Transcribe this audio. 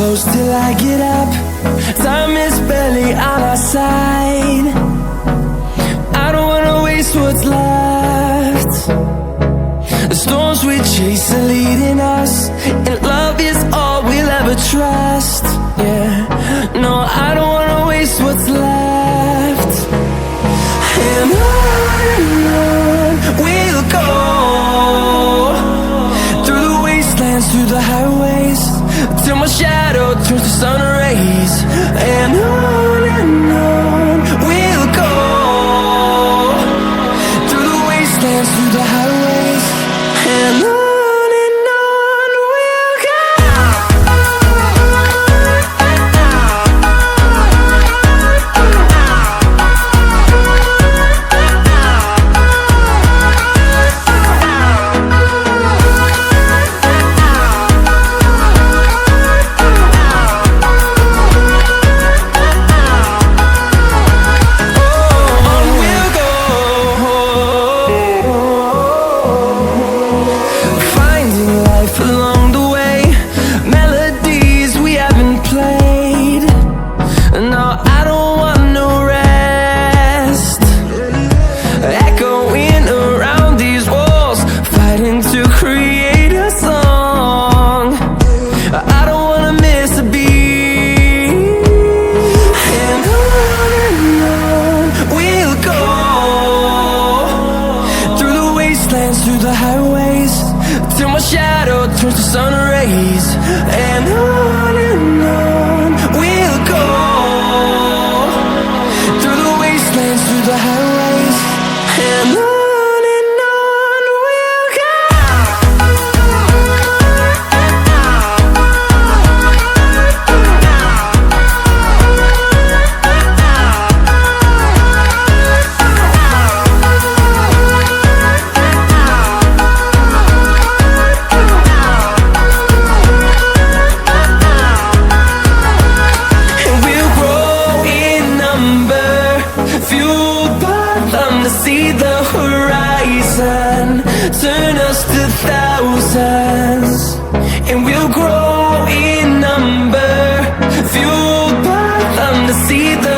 close till I get up. Time is barely on our side. I don't wanna waste what's left. The storms we chase are leading us, and love is all we'll ever trust. Yeah, no, I don't wanna waste what's left. And on we'll go, through the wastelands, through the highways, till my shadow turns to sun rays. And on we'll go, through the wastelands, through the highways, and on we'll go. Along the way, melodies we haven't played. No, I don't want no rest. Echoing around these walls, fighting to create a song. I don't wanna miss a beat. And on we'll go, through the wastelands, through the highways, till my shadow turns to sun rays. And on we'll go, through the wastelands, through the highways, and on we'll go. Fueled by them to see the horizon, turn us to thousands, and we'll grow in number. Fueled by them to see the